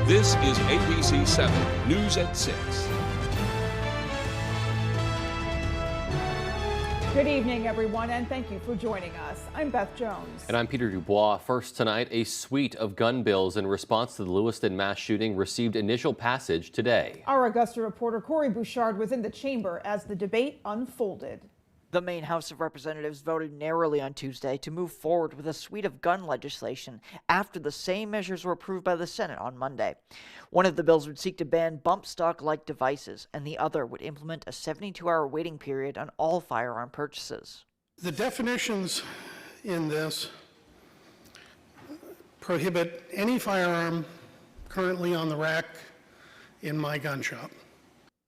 This is ABC 7 News at 6. Good evening, everyone, and thank you for joining us. I'm Beth Jones. And I'm Peter Dubois. First tonight, a suite of gun bills in response to the Lewiston mass shooting received initial passage today. Our Augusta reporter Corey Bouchard was in the chamber as the debate unfolded. The Maine House of Representatives voted narrowly on Tuesday to move forward with a suite of gun legislation after the same measures were approved by the Senate on Monday. One of the bills would seek to ban bump stock-like devices, and the other would implement a 72-hour waiting period on all firearm purchases. The definitions in this prohibit any firearm currently on the rack in my gun shop.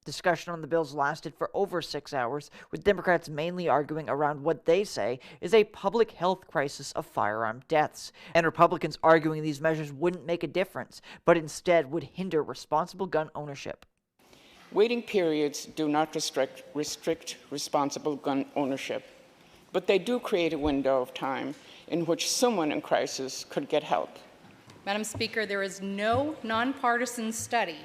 Discussion on the bills lasted for over 6 hours, with Democrats mainly arguing around what they say is a public health crisis of firearm deaths, and Republicans arguing these measures wouldn't make a difference, but instead would hinder responsible gun ownership. Waiting periods do not restrict responsible gun ownership, but they do create a window of time in which someone in crisis could get help. Madam Speaker, there is no nonpartisan study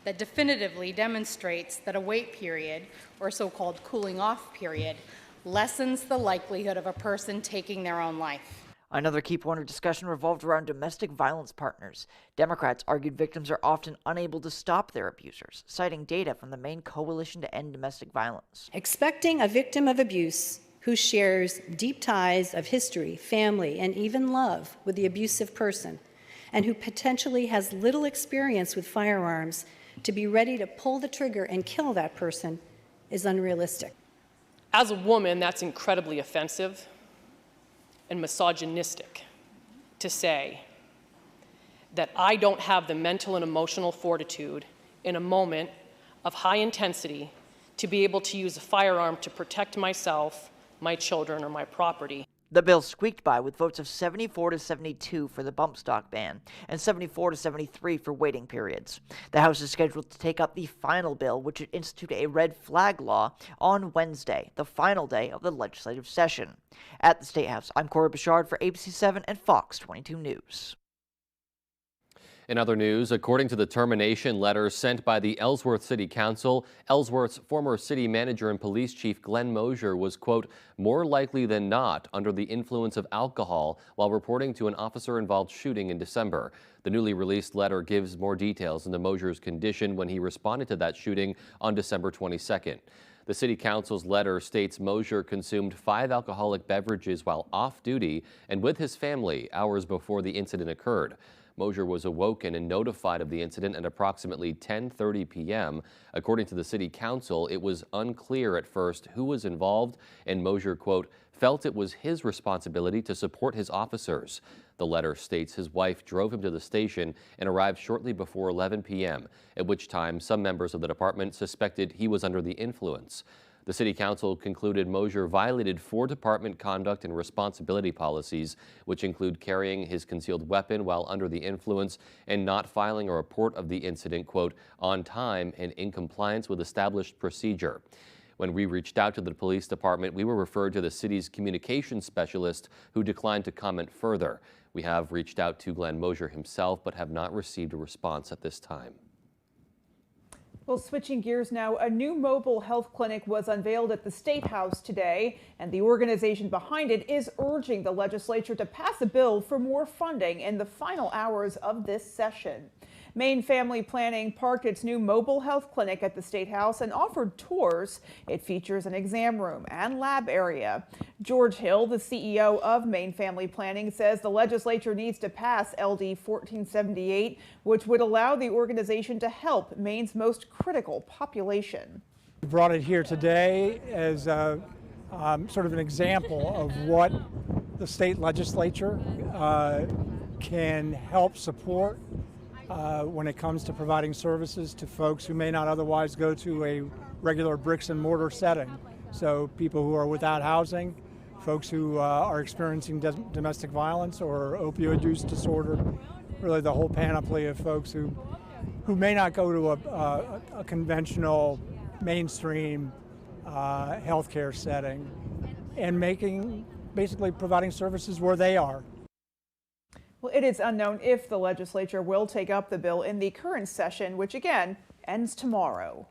that definitively demonstrates that a wait period, or so-called cooling off period, lessens the likelihood of a person taking their own life. Another key point of discussion revolved around domestic violence partners. Democrats argued victims are often unable to stop their abusers, citing data from the Maine Coalition to End Domestic Violence. Expecting a victim of abuse who shares deep ties of history, family, and even love with the abusive person, and who potentially has little experience with firearms, to be ready to pull the trigger and kill that person is unrealistic. As a woman, that's incredibly offensive and misogynistic to say that I don't have the mental and emotional fortitude in a moment of high intensity to be able to use a firearm to protect myself, my children, or my property. The bill squeaked by with votes of 74 to 72 for the bump stock ban and 74 to 73 for waiting periods. The House is scheduled to take up the final bill, which would institute a red flag law, on Wednesday, the final day of the legislative session. At the State House, I'm Corey Bouchard for ABC 7 and Fox 22 News. In other news, according to the termination letter sent by the Ellsworth City Council, Ellsworth's former city manager and police chief Glenn Mosier was, quote, more likely than not under the influence of alcohol while reporting to an officer-involved shooting in December. The newly released letter gives more details into Mosier's condition when he responded to that shooting on December 22nd. The City Council's letter states Mosier consumed 5 alcoholic beverages while off-duty and with his family hours before the incident occurred. Mosier was awoken and notified of the incident at approximately 10:30 p.m. According to the City Council, it was unclear at first who was involved, and Mosier, quote, felt it was his responsibility to support his officers. The letter states his wife drove him to the station and arrived shortly before 11 p.m., at which time some members of the department suspected he was under the influence. The City Council concluded Mosier violated 4 department conduct and responsibility policies, which include carrying his concealed weapon while under the influence and not filing a report of the incident, quote, on time and in compliance with established procedure. When we reached out to the police department, we were referred to the city's communications specialist, who declined to comment further. We have reached out to Glenn Mosier himself, but have not received a response at this time. Well, switching gears now, a new mobile health clinic was unveiled at the State House today, and the organization behind it is urging the legislature to pass a bill for more funding in the final hours of this session. Maine Family Planning parked its new mobile health clinic at the State House and offered tours. It features an exam room and lab area. George Hill, the CEO of Maine Family Planning, says the legislature needs to pass LD 1478, which would allow the organization to help Maine's most critical population. We brought it here today as sort of an example of what the state legislature can help support when it comes to providing services to folks who may not otherwise go to a regular bricks and mortar setting. So people who are without housing, folks who are experiencing domestic violence or opioid use disorder, really the whole panoply of folks who may not go to a conventional mainstream healthcare setting, and basically providing services where they are. Well, it is unknown if the legislature will take up the bill in the current session, which again ends tomorrow.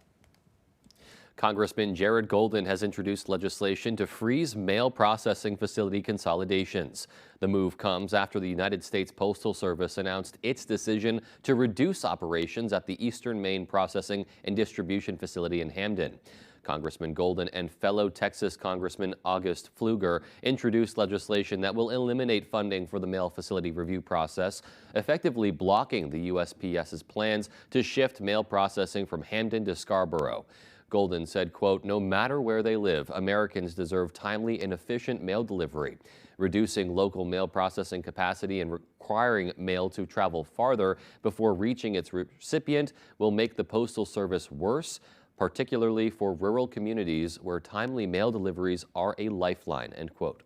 Congressman Jared Golden has introduced legislation to freeze mail processing facility consolidations. The move comes after the United States Postal Service announced its decision to reduce operations at the Eastern Maine Processing and Distribution Facility in Hamden. Congressman Golden and fellow Texas Congressman August Pfluger introduced legislation that will eliminate funding for the mail facility review process, effectively blocking the USPS's plans to shift mail processing from Hamden to Scarborough. Golden said, quote, "No matter where they live, Americans deserve timely and efficient mail delivery. Reducing local mail processing capacity and requiring mail to travel farther before reaching its recipient will make the Postal Service worse, particularly for rural communities where timely mail deliveries are a lifeline," end quote.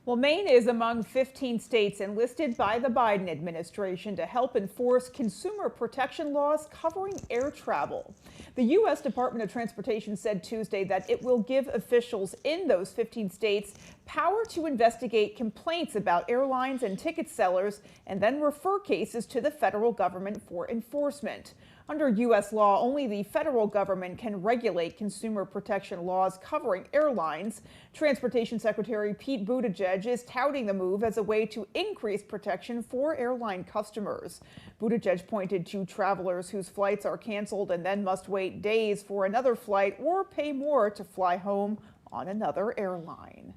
Well, Maine is among 15 states enlisted by the Biden administration to help enforce consumer protection laws covering air travel. The U.S. Department of Transportation said Tuesday that it will give officials in those 15 states power to investigate complaints about airlines and ticket sellers and then refer cases to the federal government for enforcement. Under U.S. law, only the federal government can regulate consumer protection laws covering airlines. Transportation Secretary Pete Buttigieg is touting the move as a way to increase protection for airline customers. Buttigieg pointed to travelers whose flights are canceled and then must wait days for another flight or pay more to fly home on another airline.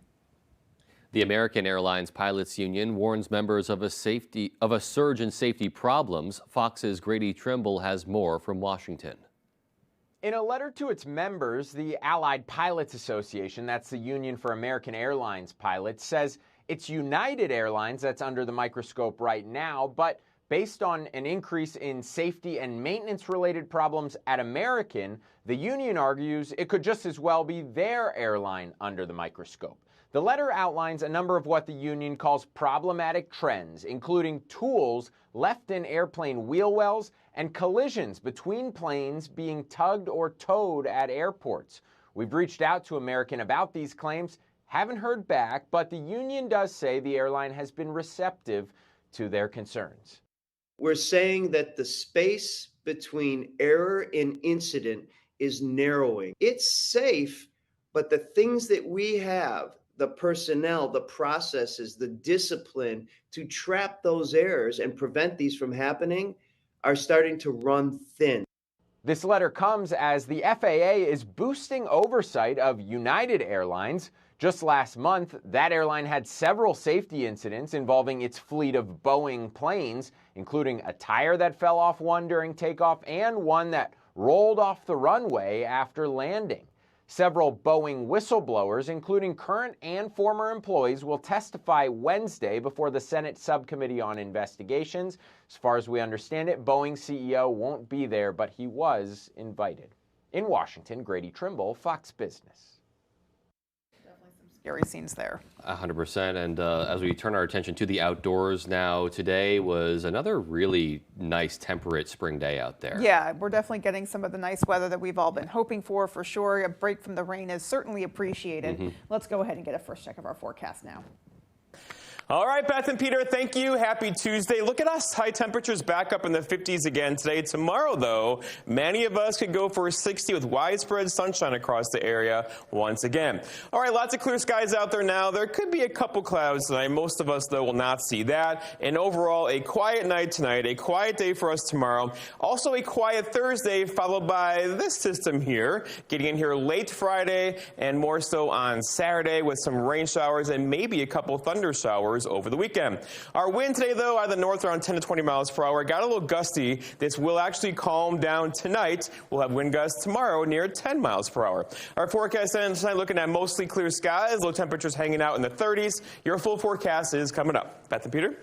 The American Airlines Pilots Union warns members of a surge in safety problems. Fox's Grady Trimble has more from Washington. In a letter to its members, the Allied Pilots Association, that's the union for American Airlines pilots, says it's United Airlines that's under the microscope right now, but based on an increase in safety and maintenance-related problems at American, the union argues it could just as well be their airline under the microscope. The letter outlines a number of what the union calls problematic trends, including tools left in airplane wheel wells and collisions between planes being tugged or towed at airports. We've reached out to American about these claims, haven't heard back, but the union does say the airline has been receptive to their concerns. We're saying that the space between error and incident is narrowing. It's safe, but the things that we have, the personnel, the processes, the discipline to trap those errors and prevent these from happening are starting to run thin. This letter comes as the FAA is boosting oversight of United Airlines. Just last month, that airline had several safety incidents involving its fleet of Boeing planes, including a tire that fell off one during takeoff and one that rolled off the runway after landing. Several Boeing whistleblowers, including current and former employees, will testify Wednesday before the Senate Subcommittee on Investigations. As far as we understand it, Boeing CEO won't be there, but he was invited. In Washington, Grady Trimble, Fox Business. Scary scenes there. 100%. And as we turn our attention to the outdoors now, today was another really nice temperate spring day out there. Yeah, we're definitely getting some of the nice weather that we've all been hoping for sure. A break from the rain is certainly appreciated. Let's go ahead and get a first check of our forecast now. All right, Beth and Peter, thank you. Happy Tuesday. Look at us. High temperatures back up in the 50s again today. Tomorrow, though, many of us could go for 60 with widespread sunshine across the area once again. All right, lots of clear skies out there now. There could be a couple clouds tonight. Most of us, though, will not see that. And overall, a quiet night tonight, a quiet day for us tomorrow. Also a quiet Thursday, followed by this system here, getting in here late Friday and more so on Saturday with some rain showers and maybe a couple thunder showers over the weekend. Our wind today, though, out of the north around 10 to 20 miles per hour. Got a little gusty. This will actually calm down tonight. We'll have wind gusts tomorrow near 10 miles per hour. Our forecast ends tonight looking at mostly clear skies, low temperatures hanging out in the 30s. Your full forecast is coming up. Beth and Peter?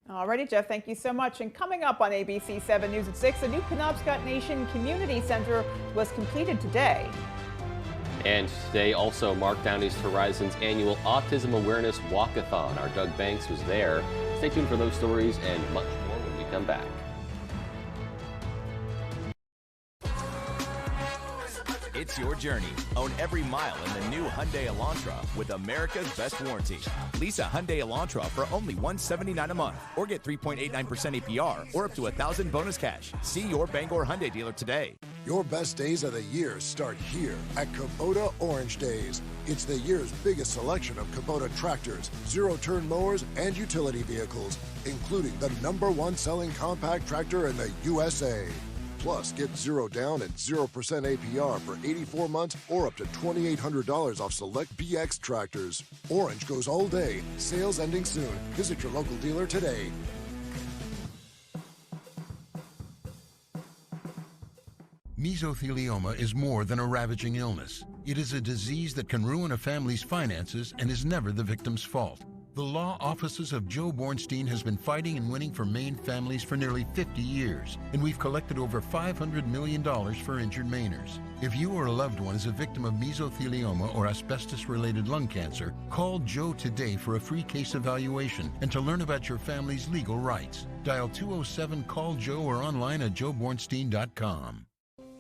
Alrighty, Jeff, thank you so much. And coming up on ABC 7 News at 6, a new Penobscot Nation Community Center was completed today. And today also Mark Down East Horizon's annual Autism Awareness Walkathon. Our Doug Banks was there. Stay tuned for those stories and much more when we come back. It's your journey. Own every mile in the new Hyundai Elantra with America's best warranty. Lease a Hyundai Elantra for only $179 a month, or get 3.89% APR, or up to $1,000 bonus cash. See your Bangor Hyundai dealer today. Your best days of the year start here at Kubota Orange Days. It's the year's biggest selection of Kubota tractors, zero-turn mowers, and utility vehicles, including the #1 selling compact tractor in the USA. Plus, get 0 down and 0% APR for 84 months or up to $2,800 off select BX tractors. Orange goes all day. Sales ending soon. Visit your local dealer today. Mesothelioma is more than a ravaging illness. It is a disease that can ruin a family's finances and is never the victim's fault. The law offices of Joe Bornstein has been fighting and winning for Maine families for nearly 50 years, and we've collected over $500 million for injured Mainers. If you or a loved one is a victim of mesothelioma or asbestos-related lung cancer, call Joe today for a free case evaluation and to learn about your family's legal rights. Dial 207-CALL-JOE or online at joebornstein.com.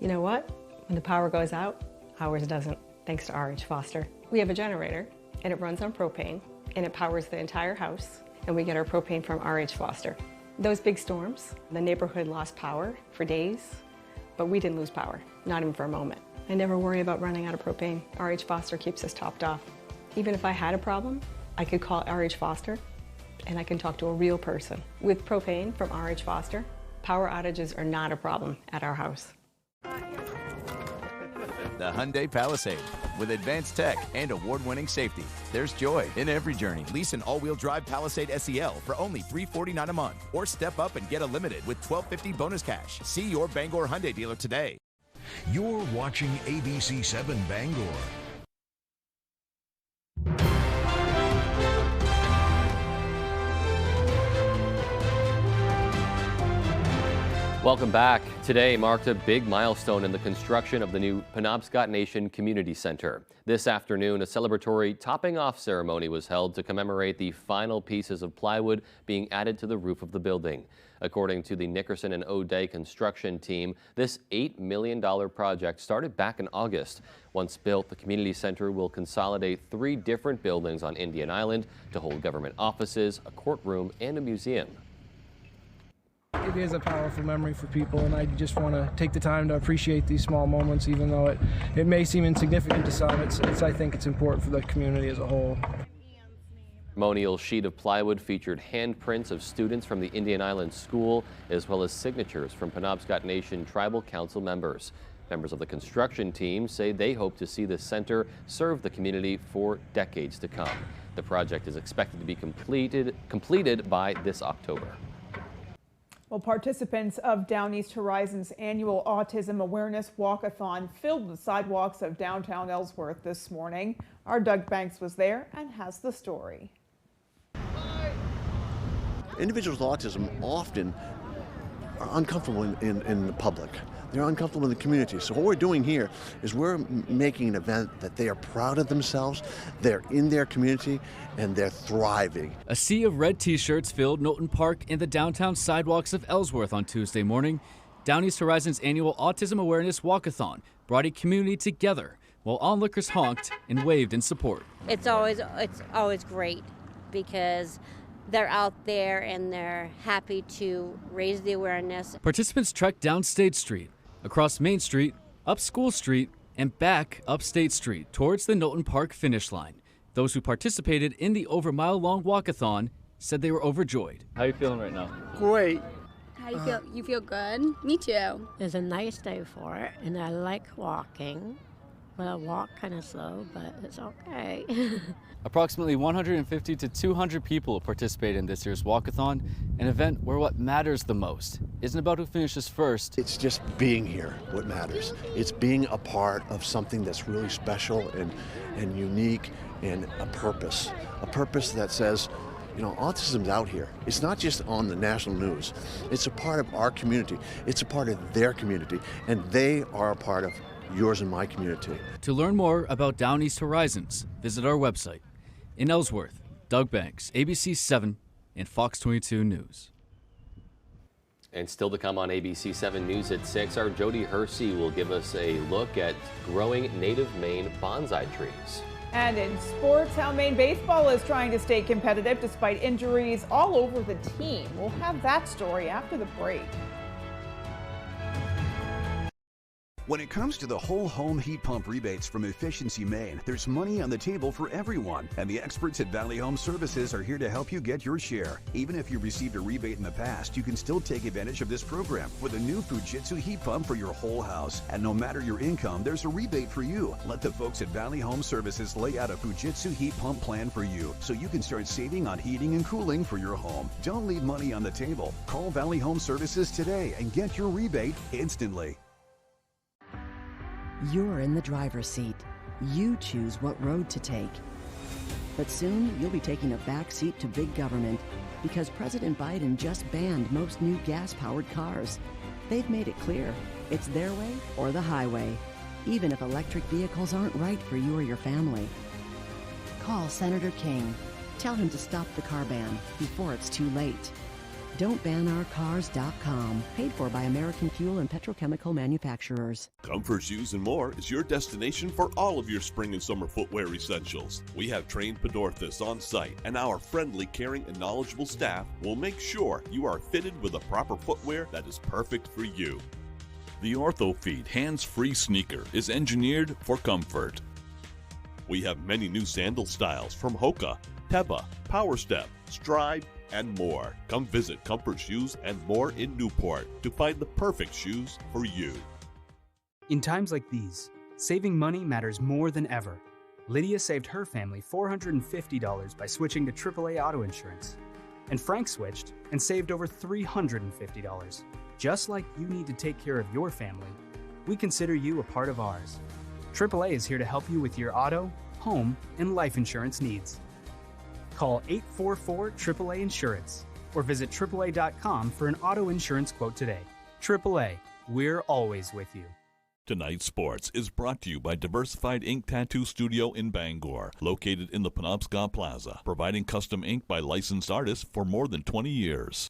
You know what? When the power goes out, ours doesn't, thanks to RH Foster. We have a generator, and it runs on propane, and it powers the entire house, and we get our propane from RH Foster. Those big storms, the neighborhood lost power for days, but we didn't lose power, not even for a moment. I never worry about running out of propane. RH Foster keeps us topped off. Even if I had a problem, I could call RH Foster, and I can talk to a real person. With propane from RH Foster, power outages are not a problem at our house. The Hyundai Palisade. With advanced tech and award-winning safety, there's joy in every journey. Lease an all-wheel drive Palisade SEL for only $349 a month, or step up and get a limited with $1,250 bonus cash. See your Bangor Hyundai dealer today. You're watching ABC 7 Bangor. Welcome back. Today marked a big milestone in the construction of the new Penobscot Nation Community Center. This afternoon, a celebratory topping off ceremony was held to commemorate the final pieces of plywood being added to the roof of the building. According to the Nickerson and O'Day construction team, this $8 million project started back in August. Once built, the community center will consolidate 3 different buildings on Indian Island to hold government offices, a courtroom, and a museum. It is a powerful memory for people, and I just want to take the time to appreciate these small moments, even though it may seem insignificant to some. I think it's important for the community as a whole. Monial's sheet of plywood featured handprints of students from the Indian Island School, as well as signatures from Penobscot Nation Tribal Council members. Members of the construction team say they hope to see this center serve the community for decades to come. The project is expected to be completed by this October. Well, participants of Down East Horizon's annual Autism Awareness Walkathon filled the sidewalks of downtown Ellsworth this morning. Our Doug Banks was there and has the story. Individuals with autism often are uncomfortable in the public. They're uncomfortable in the community. So what we're doing here is we're making an event that they are proud of themselves, they're in their community, and they're thriving. A sea of red t-shirts filled Knowlton Park and the downtown sidewalks of Ellsworth on Tuesday morning. Down East Horizon's annual Autism Awareness Walkathon brought a community together while onlookers honked and waved in support. It's always great because they're out there and they're happy to raise the awareness. Participants trekked down State Street, across Main Street, up School Street, and back up State Street towards the Knowlton Park finish line. Those who participated in the over-mile-long walkathon said they were overjoyed. How are you feeling right now? Great. How you feel? You feel good? Me too. It's a nice day for it, and I like walking. But I walk kind of slow, but it's okay. Approximately 150 to 200 people participate in this year's walkathon, an event where what matters the most isn't about who finishes first. It's just being here what matters. It's being a part of something that's really special and unique, and a purpose that says, you know, autism's out here. It's not just on the national news. It's a part of our community. It's a part of their community, and they are a part of yours and my community. To learn more about Down East Horizons, visit our website. In Ellsworth, Doug Banks, ABC 7 and Fox 22 News. And still to come on ABC 7 News at 6, our Jody Hersey will give us a look at growing native Maine bonsai trees. And in sports, how Maine baseball is trying to stay competitive despite injuries all over the team. We'll have that story after the break. When it comes to the whole home heat pump rebates from Efficiency Maine, there's money on the table for everyone. And the experts at Valley Home Services are here to help you get your share. Even if you received a rebate in the past, you can still take advantage of this program with a new Fujitsu heat pump for your whole house. And no matter your income, there's a rebate for you. Let the folks at Valley Home Services lay out a Fujitsu heat pump plan for you so you can start saving on heating and cooling for your home. Don't leave money on the table. Call Valley Home Services today and get your rebate instantly. You're in the driver's seat. You choose what road to take. But soon, you'll be taking a back seat to big government because President Biden just banned most new gas-powered cars. They've made it clear it's their way or the highway, even if electric vehicles aren't right for you or your family. Call Senator King. Tell him to stop the car ban before it's too late. Don'tBanOurCars.com. Paid for by American Fuel and Petrochemical Manufacturers. Comfort Shoes and More is your destination for all of your spring and summer footwear essentials. We have trained podorthists on site, and our friendly, caring, and knowledgeable staff will make sure you are fitted with the proper footwear that is perfect for you. The OrthoFeet hands-free sneaker is engineered for comfort. We have many new sandal styles from Hoka, Teva, Power Step, Stride, and more. Come visit Comfort Shoes and More in Newport to find the perfect shoes for you. In times like these, saving money matters more than ever. Lydia saved her family $450 by switching to AAA auto insurance. And Frank switched and saved over $350. Just like you need to take care of your family, we consider you a part of ours. AAA is here to help you with your auto, home, and life insurance needs. Call 844-AAA Insurance or visit AAA.com for an auto insurance quote today. AAA, we're always with you. Tonight's Sports is brought to you by Diversified Ink Tattoo Studio in Bangor, located in the Penobscot Plaza, providing custom ink by licensed artists for more than 20 years.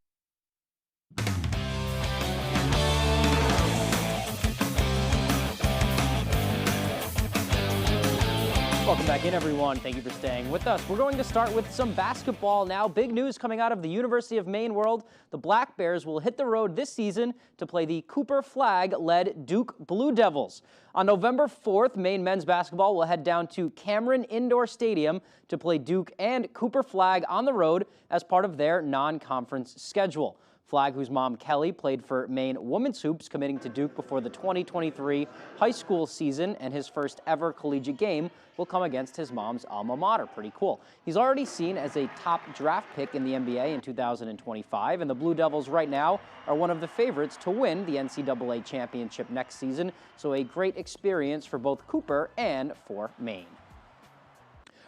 Welcome back in, everyone. Thank you for staying with us. We're going to start with some basketball now. Big news coming out of the University of Maine world. The Black Bears will hit the road this season to play the Cooper Flagg-led Duke Blue Devils. On November 4th, Maine men's basketball will head down to Cameron Indoor Stadium to play Duke and Cooper Flagg on the road as part of their non-conference schedule. Flagg, whose mom Kelly played for Maine women's hoops, committing to Duke before the 2023 high school season, and his first ever collegiate game will come against his mom's alma mater. Pretty cool. He's already seen as a top draft pick in the NBA in 2025, and the Blue Devils right now are one of the favorites to win the NCAA championship next season, so a great experience for both Cooper and for Maine.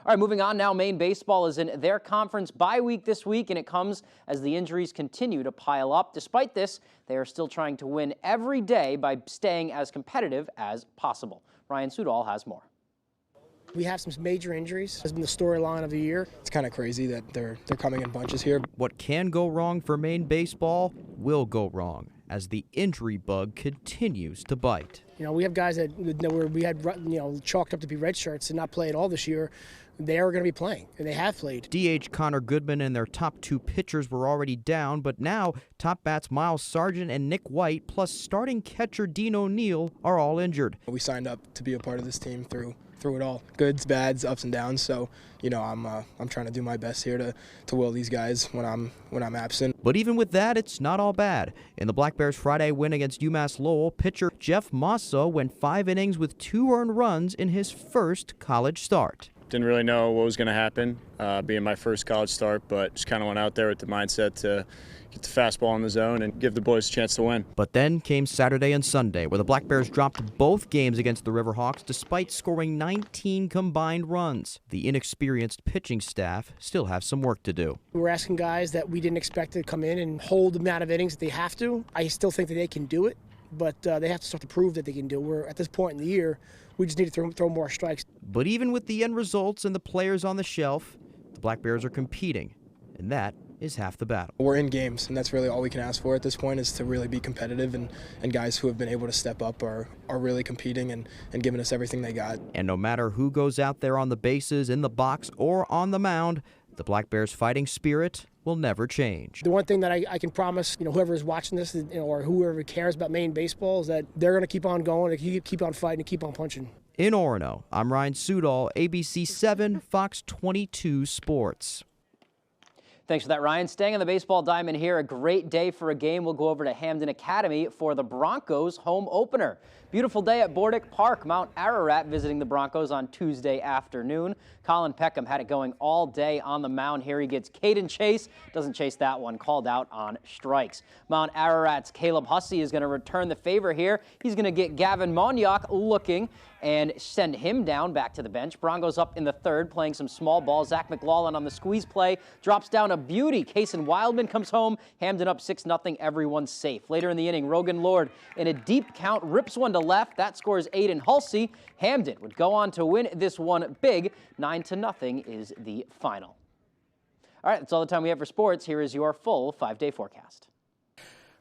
All right, moving on now, Maine baseball is in their conference bye week this week, and it comes as the injuries continue to pile up. Despite this, they are still trying to win every day by staying as competitive as possible. Ryan Sudol has more. We have some major injuries. Has been the storyline of the year. It's kind of crazy that they're coming in bunches here. What can go wrong for Maine baseball will go wrong as the injury bug continues to bite. You know, we have guys that we had chalked up to be red shirts and not play at all this year. They are going to be playing, and they have played. DH Connor Goodman and their top two pitchers were already down, but now top bats Miles Sargent and Nick White, plus starting catcher Dean O'Neill, are all injured. We signed up to be a part of this team through it all, goods, bads, ups and downs. So, I'm trying to do my best here to will these guys when I'm absent. But even with that, it's not all bad. In the Black Bears' Friday win against UMass Lowell, pitcher Jeff Mosso went 5 innings with 2 earned runs in his first college start. Didn't really know what was going to happen, being my first college start, but just kind of went out there with the mindset to get the fastball in the zone and give the boys a chance to win. But then came Saturday and Sunday, where the Black Bears dropped both games against the Riverhawks despite scoring 19 combined runs. The inexperienced pitching staff still have some work to do. We're asking guys that we didn't expect to come in and hold the amount of innings that they have to. I still think that they can do it, but they have to start to prove that they can do it. We're at this point in the year, we just need to throw more strikes. But even with the end results and the players on the shelf, the Black Bears are competing, and that is half the battle. We're in games, and that's really all we can ask for at this point, is to really be competitive, and guys who have been able to step up are really competing and giving us everything they got. And no matter who goes out there on the bases, in the box, or on the mound, the Black Bears' fighting spirit will never change. The one thing that I can promise, whoever is watching this, or whoever cares about Maine baseball, is that they're going to keep on going, keep on fighting, and keep on punching. In Orono, I'm Ryan Sudol, ABC 7, Fox 22 Sports. Thanks for that, Ryan. Staying on the baseball diamond here, a great day for a game. We'll go over to Hamden Academy for the Broncos home opener. Beautiful day at Bordick Park. Mount Ararat visiting the Broncos on Tuesday afternoon. Colin Peckham had it going all day on the mound. Here he gets Caden Chase. Doesn't chase that one. Called out on strikes. Mount Ararat's Caleb Hussey is going to return the favor here. He's going to get Gavin Monyak looking and send him down back to the bench. Broncos up in the third, playing some small ball. Zach McLaughlin on the squeeze play drops down a beauty. Kason Wildman comes home. Hamden up 6-0. Everyone's safe. Later in the inning, Rogan Lord in a deep count rips one to left. That scores Aiden Hulsey. Hamden would go on to win this one big. 9-0 is the final. All right, that's all the time we have for sports. Here is your full 5-day forecast.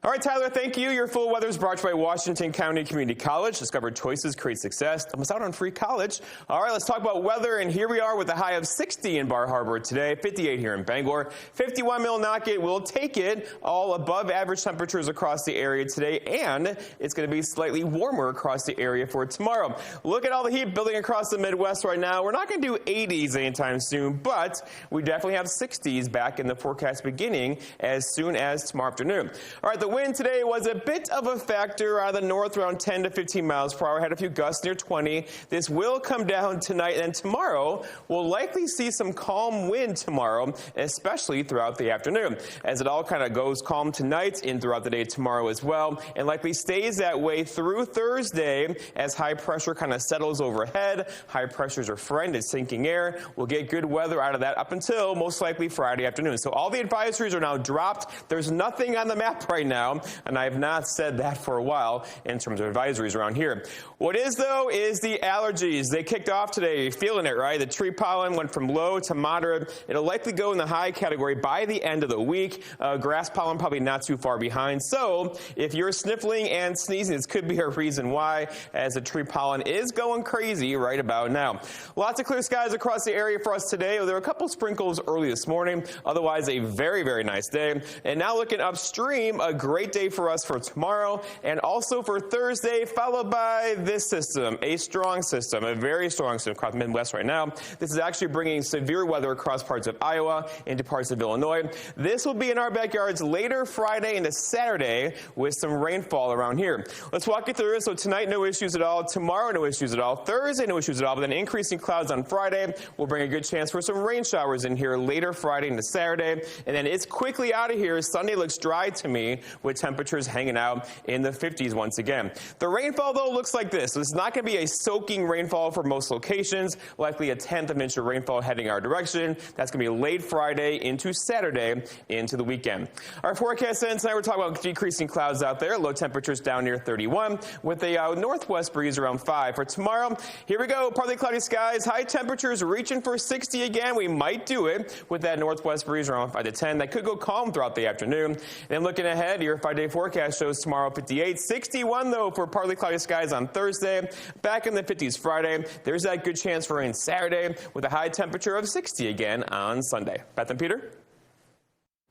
All right, Tyler, thank you. Your full weather is brought to you by Washington County Community College. Discover choices, create success. Don't miss out on free college. All right, let's talk about weather. And here we are with a high of 60 in Bar Harbor today, 58 here in Bangor, 51 Millinocket. We'll take it. All above average temperatures across the area today, and it's going to be slightly warmer across the area for tomorrow. Look at all the heat building across the Midwest right now. We're not going to do 80s anytime soon, but we definitely have 60s back in the forecast beginning as soon as tomorrow afternoon. All right, the wind today was a bit of a factor out of the north, around 10 to 15 miles per hour. Had a few gusts near 20. This will come down tonight, and tomorrow we'll likely see some calm wind tomorrow, especially throughout the afternoon. As it all kind of goes calm tonight and throughout the day tomorrow as well, and likely stays that way through Thursday as high pressure kind of settles overhead. High pressure is our friend, it's sinking air. We'll get good weather out of that up until most likely Friday afternoon. So all the advisories are now dropped. There's nothing on the map right now, and I have not said that for a while in terms of advisories around here. What is, though, is the allergies. They kicked off today. You're feeling it, right? The tree pollen went from low to moderate. It'll likely go in the high category by the end of the week. Grass pollen probably not too far behind. So if you're sniffling and sneezing, this could be a reason why, as the tree pollen is going crazy right about now. Lots of clear skies across the area for us today. There were a couple sprinkles early this morning. Otherwise, a very, very nice day. And now looking upstream, a great day for us for tomorrow and also for Thursday, followed by this system, a strong system, a very strong system across the Midwest right now. This is actually bringing severe weather across parts of Iowa into parts of Illinois. This will be in our backyards later Friday into Saturday with some rainfall around here. Let's walk you through it. So tonight, no issues at all. Tomorrow, no issues at all. Thursday, no issues at all. But then increasing clouds on Friday will bring a good chance for some rain showers in here later Friday into Saturday. And then it's quickly out of here. Sunday looks dry to me with temperatures hanging out in the 50s once again. The rainfall, though, looks like this. So it's not going to be a soaking rainfall for most locations, likely a 1/10 of an inch of rainfall heading our direction. That's going to be late Friday into Saturday into the weekend. Our forecast then tonight, we're talking about decreasing clouds out there. Low temperatures down near 31 with a northwest breeze around 5. For tomorrow, here we go. Partly cloudy skies. High temperatures reaching for 60 again. We might do it with that northwest breeze around 5 to 10. That could go calm throughout the afternoon. And then looking ahead, your 5-day forecast shows tomorrow 58. 61, though, for partly cloudy skies on Thursday. Back in the 50s Friday. There's that good chance for rain Saturday with a high temperature of 60 again on Sunday. Beth and Peter?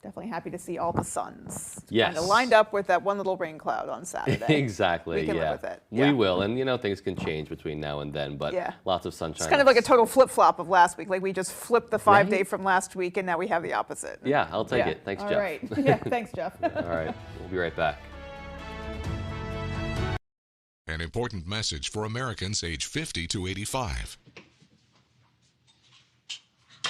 Definitely happy to see all the suns. Yes. Kind of lined up with that one little rain cloud on Saturday. Exactly. We can yeah. live with it. We will, and things can change between now and then, but lots of sunshine. It's kind of like a total flip-flop of last week. Like we just flipped the 5-day from last week, and now we have the opposite. Yeah, I'll take it. Thanks, Jeff. All right. Yeah, thanks, Jeff. All right. We'll be right back. An important message for Americans age 50 to 85.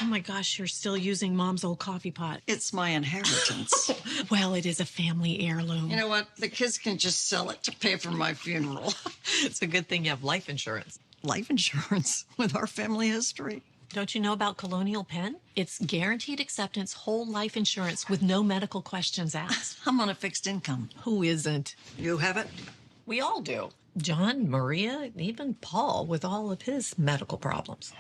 Oh my gosh, you're still using Mom's old coffee pot. It's my inheritance. Well, it is a family heirloom. You know what? The kids can just sell it to pay for my funeral. It's a good thing you have life insurance. Life insurance with our family history. Don't you know about Colonial Penn? It's guaranteed acceptance whole life insurance with no medical questions asked. I'm on a fixed income. Who isn't? You have it? We all do. John, Maria, even Paul with all of his medical problems.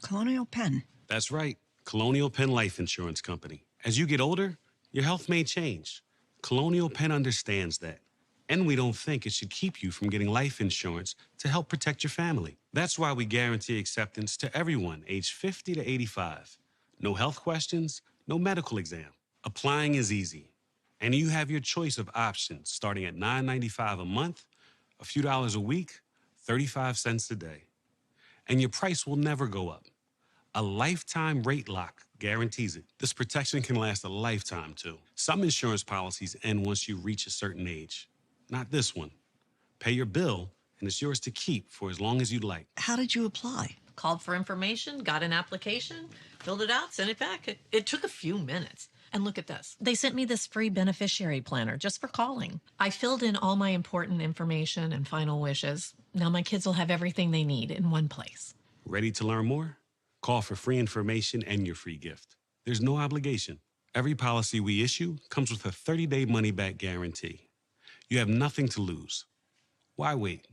Colonial Penn. That's right. Colonial Penn Life Insurance Company. As you get older, your health may change. Colonial Penn understands that. And we don't think it should keep you from getting life insurance to help protect your family. That's why we guarantee acceptance to everyone aged 50 to 85. No health questions, no medical exam. Applying is easy. And you have your choice of options starting at $9.95 a month, a few dollars a week, 35 cents a day. And your price will never go up. A lifetime rate lock guarantees it. This protection can last a lifetime, too. Some insurance policies end once you reach a certain age. Not this one. Pay your bill, and it's yours to keep for as long as you'd like. How did you apply? Called for information, got an application, filled it out, sent it back. It took a few minutes. And look at this. They sent me this free beneficiary planner just for calling. I filled in all my important information and final wishes. Now my kids will have everything they need in one place. Ready to learn more? Call for free information and your free gift. There's no obligation. Every policy we issue comes with a 30-day money-back guarantee. You have nothing to lose. Why wait?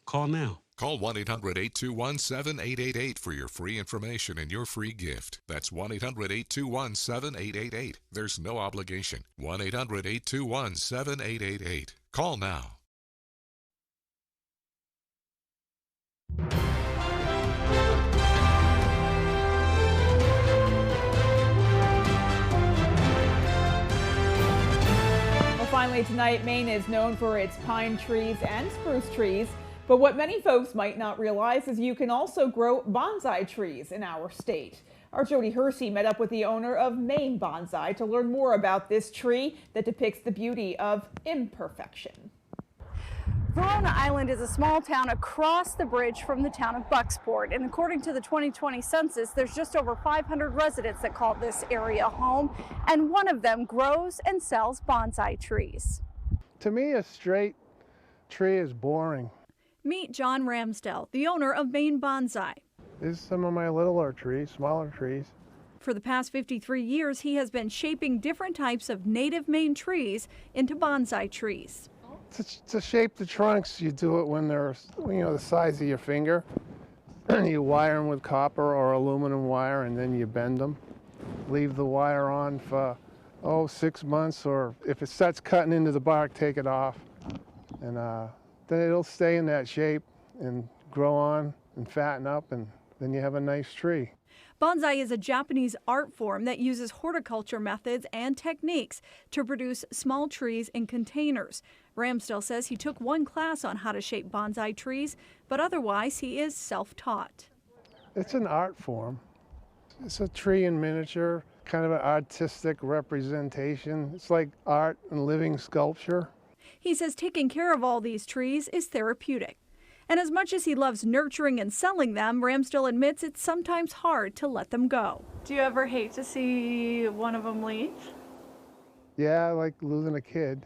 Call now. Call 1-800-821-7888 for your free information and your free gift. That's 1-800-821-7888. There's no obligation. 1-800-821-7888. Call now. Finally tonight, Maine is known for its pine trees and spruce trees, but what many folks might not realize is you can also grow bonsai trees in our state. Our Jody Hersey met up with the owner of Maine Bonsai to learn more about this tree that depicts the beauty of imperfection. Verona Island is a small town across the bridge from the town of Bucksport, and according to the 2020 census, there's just over 500 residents that call this area home, and one of them grows and sells bonsai trees. To me, a straight tree is boring. Meet John Ramsdell, the owner of Maine Bonsai. This is some of my littler trees, smaller trees. For the past 53 years, he has been shaping different types of native Maine trees into bonsai trees. To shape the trunks, you do it when they're, the size of your finger. You wire them with copper or aluminum wire, and then you bend them. Leave the wire on for, 6 months, or if it starts cutting into the bark, take it off. And then it'll stay in that shape and grow on and fatten up, and then you have a nice tree. Bonsai is a Japanese art form that uses horticulture methods and techniques to produce small trees in containers. Ramsdell says he took one class on how to shape bonsai trees, but otherwise he is self-taught. It's an art form. It's a tree in miniature, kind of an artistic representation. It's like art and living sculpture. He says taking care of all these trees is therapeutic. And as much as he loves nurturing and selling them, Ramsdell admits it's sometimes hard to let them go. Do you ever hate to see one of them leave? Yeah, I like losing a kid.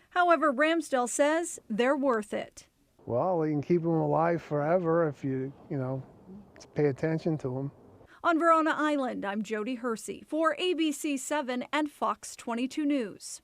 However, Ramsdell says they're worth it. Well, you can keep them alive forever if you pay attention to them. On Verona Island, I'm Jody Hersey for ABC 7 and Fox 22 News.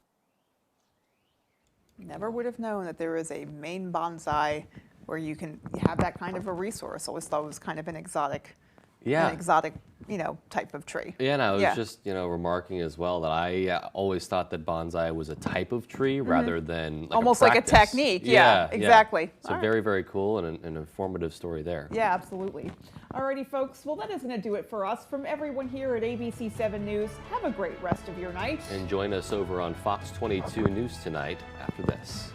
Never would have known that there is a Maine Bonsai where you can have that kind of a resource. Always thought it was kind of an exotic, type of tree. Yeah, and I was just, remarking as well that I always thought that bonsai was a type of tree rather than like almost a like a technique. Yeah, exactly. Yeah. So very, very cool and an informative story there. Yeah, absolutely. Alrighty, folks. Well, that is going to do it for us. From everyone here at ABC 7 News, have a great rest of your night. And join us over on Fox 22 News tonight after this.